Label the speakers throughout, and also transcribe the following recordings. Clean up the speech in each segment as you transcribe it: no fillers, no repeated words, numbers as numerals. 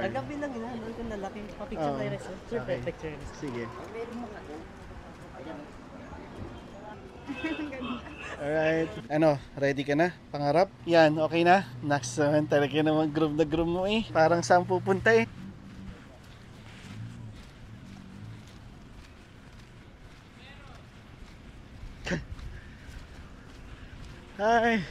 Speaker 1: Kagabi lang yun, ano yung lalaki. Pa-picture tayo rin, sir. Sir,
Speaker 2: Okay.
Speaker 1: picture rin.
Speaker 2: Sige. Alright. Ano, ready ka na? Pangarap? Yan, okay na? Next naman talaga naman groove na groove mo eh. Parang saan pupunta eh. Hi!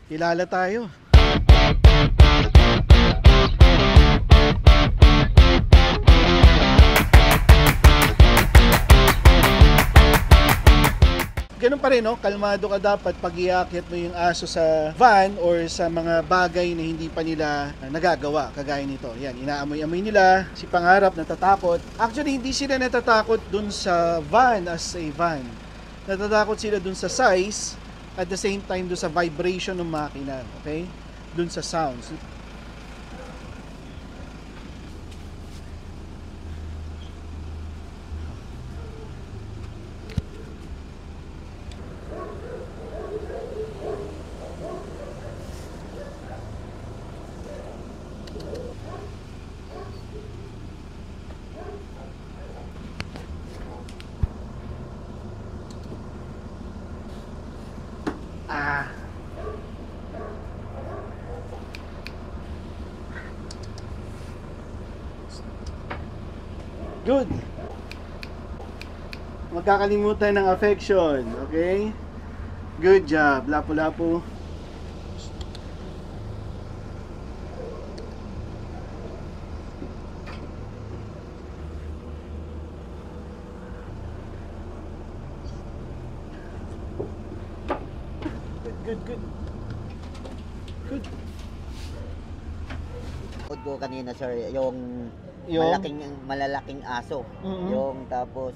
Speaker 2: Kilala tayo. Ganun pa rin, no? Kalmado ka dapat pag iakyat mo yung aso sa van or sa mga bagay na hindi pa nila nagagawa, kagaya nito. Yan, inaamoy-amoy nila, si Pangarap natatakot. Actually, hindi sila natatakot dun sa van as a van. Natatakot sila dun sa size, at the same time dun sa vibration ng makina, okay? Dun sa sounds. Ah. Good. Magkakalimutan ng affection, okay? Good job. Lapu-lapu. Good. Good.
Speaker 3: Ko kanina sir, yung
Speaker 2: Yung?
Speaker 3: malalaking aso.
Speaker 2: Mhm.
Speaker 3: Yung tapos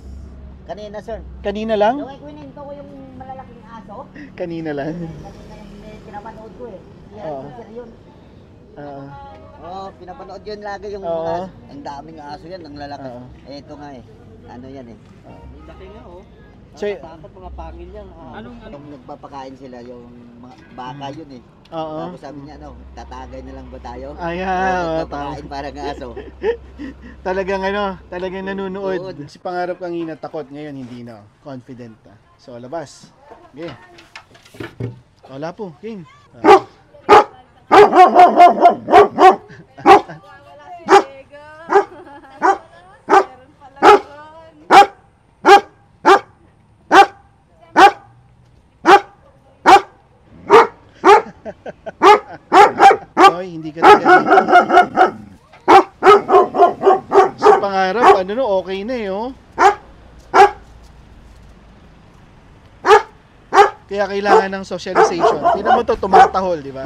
Speaker 3: kanina sir,
Speaker 2: Kanina lang?
Speaker 3: yung ikwinento ko yung malalaking aso.
Speaker 2: Kanina lang.
Speaker 3: Kanina yung pinapanood ko eh.
Speaker 2: Oo.
Speaker 3: Sir yun.
Speaker 2: Oo.
Speaker 3: Oo, pinapanood yun lagi yung
Speaker 2: Oo.
Speaker 3: mga, ang daming aso yan, ang lalaki.
Speaker 2: Oo.
Speaker 3: Eh ito nga eh. Ano yan eh.
Speaker 1: Laki nga, oh.
Speaker 2: So,
Speaker 1: Takot mga pangil yan.
Speaker 3: Yung nagpapakain sila yung mga baka yun eh.
Speaker 2: oo.
Speaker 3: Tapos sabi niya ano, tatagay na lang ba tayo?
Speaker 2: Ayan,
Speaker 3: Oo,
Speaker 2: oo,
Speaker 3: nagpapakain parang aso.
Speaker 2: Talagang nanunood.
Speaker 3: Nood.
Speaker 2: Si Pangarap kanina takot, ngayon hindi na. Confident na. So, labas. Okay. Wala po, game. Hoy, hindi ka na ganito. Si Pangarap, ano no, okay na eh, oh. Kaya kailangan ng socialization. Tingnan mo to, tumatahol, di ba?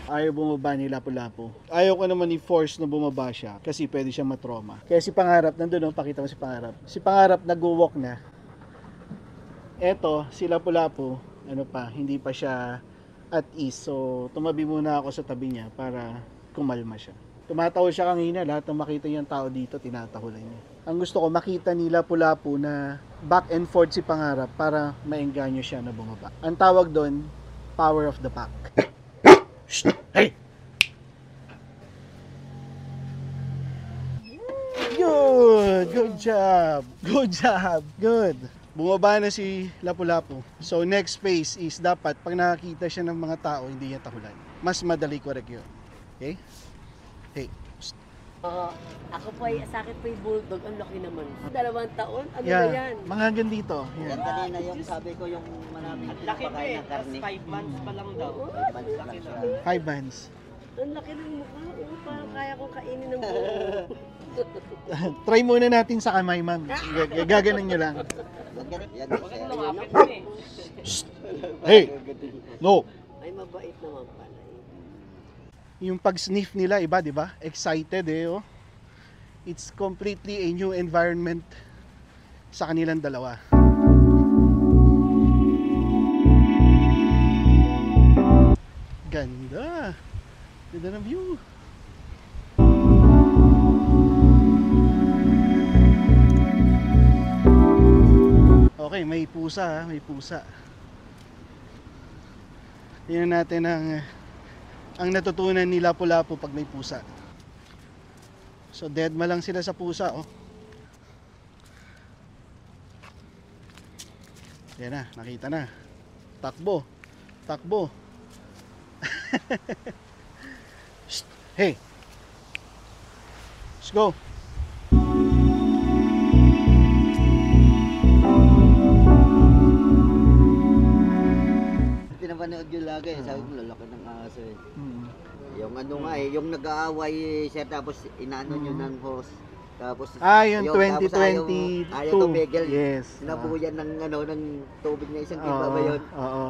Speaker 2: Ayaw bumaba ni Lapu-Lapu. Ayaw ko naman i-force na bumaba siya kasi pwede siyang matrauma. Kaya si Pangarap, nandun, oh, pakita mo si Pangarap. Si Pangarap nag-walk na. Eto, si Lapu-Lapu, ano pa, hindi pa siya at ease. So, tumabi muna ako sa tabi niya para kumalma siya. Tumatawa siya kanina, lahat ng makita niyang tao dito, tinatahulan niya. Ang gusto ko, makita ni Lapu-Lapu na back and forth si Pangarap para maengganyo siya na bumaba. Ang tawag doon, power of the pack. Shh! Hey! Good! Good job! Good job! Good! Bumaba na si Lapu-Lapu. So next phase is dapat pag nakakita siya ng mga tao, hindi niya tahulan. Mas madali correct yun. Okay? Hey.
Speaker 1: Ako po ay, sa akin po yung bulldog, ang laki naman. 2 taon? Ano
Speaker 2: Yeah.
Speaker 1: na yan?
Speaker 2: Mga hanggang dito.
Speaker 3: Yan
Speaker 2: Yan.
Speaker 3: kanina yung sabi ko yung maraming
Speaker 1: Laki pa
Speaker 3: pinapakain
Speaker 1: eh,
Speaker 3: ng
Speaker 1: tapos
Speaker 3: karne.
Speaker 1: 5 months pa lang daw.
Speaker 3: Laki lang siya.
Speaker 2: 5 bands.
Speaker 1: Ang laki ng mukha, oh, parang kaya kong kainin ng buo.
Speaker 2: Try muna natin sa kamay, ma'am. Gaganon nyo lang.
Speaker 3: Yan,
Speaker 2: Hey! No!
Speaker 1: Ay, mabait naman pala eh.
Speaker 2: Yung pag-sniff nila, iba, di ba? Excited eh, oh. It's completely a new environment sa kanilang dalawa. Ganda! Ganda ng view! Okay, may pusa ha, may pusa. Tingnan natin ang natutunan ni Lapu-Lapu pag may pusa. So dead ma lang sila sa pusa, oh. Yan na, nakita na. Takbo. Takbo. Shh, hey. Let's go.
Speaker 3: Pinapanood yun lagi. Sabi ko, lalaki ng aso eh.
Speaker 2: Mm.
Speaker 3: Yung ano nga eh, yung nag-aaway siya tapos inaano nyo ng hose. Tapos
Speaker 2: Yung
Speaker 3: tapos
Speaker 2: 2022.
Speaker 3: ayaw tumigil.
Speaker 2: Yes.
Speaker 3: Sinabuyan ng ano ng tubig na isang
Speaker 2: Oo,
Speaker 3: timba ba yun?
Speaker 2: oo.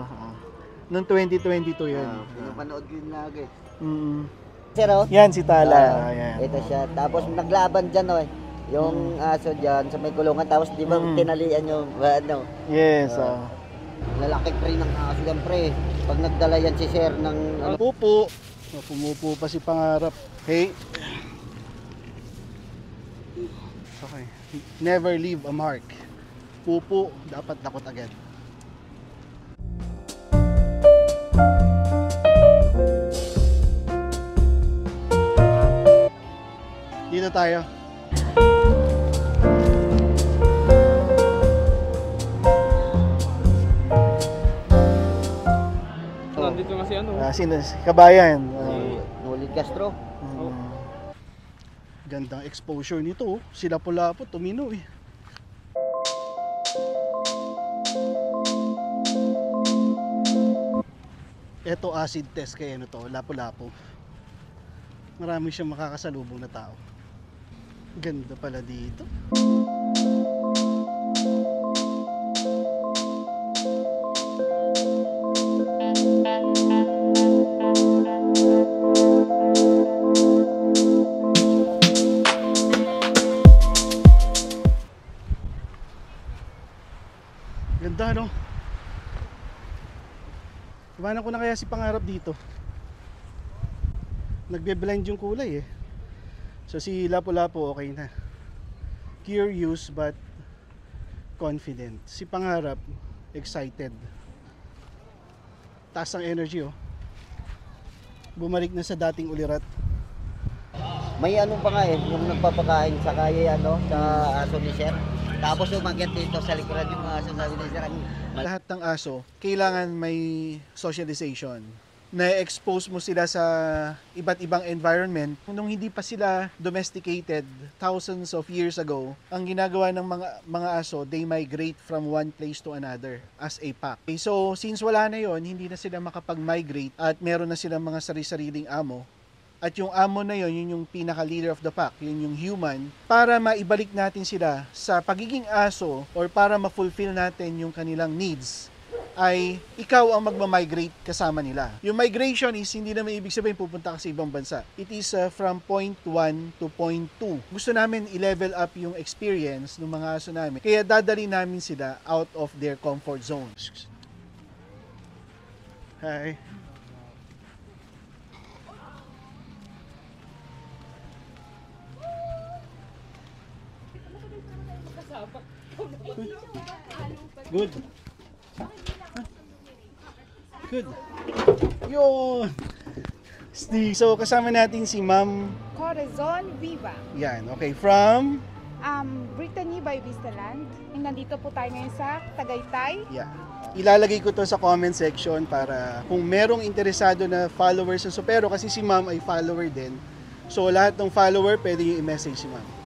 Speaker 2: Noong 2022 yun.
Speaker 3: Pinapanood ko yun lagi.
Speaker 2: Mm.
Speaker 3: Sir, oh.
Speaker 2: Yan si Tala. Ayan.
Speaker 3: Ito siya. Tapos naglaban dyan oh. Yung aso dyan sa may kulungan. Tapos di ba tinalian yung ano.
Speaker 2: Yes.
Speaker 3: Lalaki pre ng aso yan pre. Pag nagdala yan si sir ng ano.
Speaker 2: Pupo. Pumupo pa si Pangarap. Hey. Okay. Never leave a mark. Pupo, dapat dakot agad. Dito tayo.
Speaker 4: Nandito nga si ano.
Speaker 2: Kabayan.
Speaker 3: Nulid Castro.
Speaker 2: Gandang exposure nito. Oh. Si Lapu-Lapu tumino eh. Ito acid test kay ano to, Lapu-Lapu. Marami siyang makakasalubong na tao. Ganda pala dito. Ganda no? Iwanan ko na kaya si Pangarap dito. Nagbe-blend yung kulay eh. So si Lapu-Lapu okay na. Curious but confident. Si Pangarap excited. Taas ang energy oh. Bumalik na sa dating ulirat.
Speaker 3: May ano pa nga eh, yung nagpapakain sa kaya ano, sa aso ni sir. Tapos umakyat dito sa likuran yung aso, sabi ni sir.
Speaker 2: Lahat ng aso, kailangan may socialization. Na-expose mo sila sa iba't ibang environment. Nung hindi pa sila domesticated thousands of years ago, ang ginagawa ng mga aso, they migrate from one place to another as a pack. Okay, so since wala na yon, hindi na sila makapag-migrate at meron na silang mga sari-sariling amo. At yung amo na yon, yun yung pinaka-leader of the pack, yun yung human, para maibalik natin sila sa pagiging aso or para ma-fulfill natin yung kanilang needs, ay ikaw ang magma-migrate kasama nila. Yung migration is hindi naman ibig sabihin pupunta ka sa ibang bansa. It is from point 1 to point 2. Gusto namin i-level up yung experience ng mga aso namin. Kaya dadali namin sila out of their comfort zone. Hi. Good. Good. Yun. So, kasama natin si Ma'am.
Speaker 5: Corazon Viva.
Speaker 2: Yan, okay. From?
Speaker 5: Brittany by Vistaland. Nandito po tayo ngayon sa Tagaytay.
Speaker 2: Yeah. Ilalagay ko to sa comment section para kung merong interesado na followers sa Supero, kasi si Ma'am ay follower din. So, lahat ng follower, pwede yung i-message si Ma'am.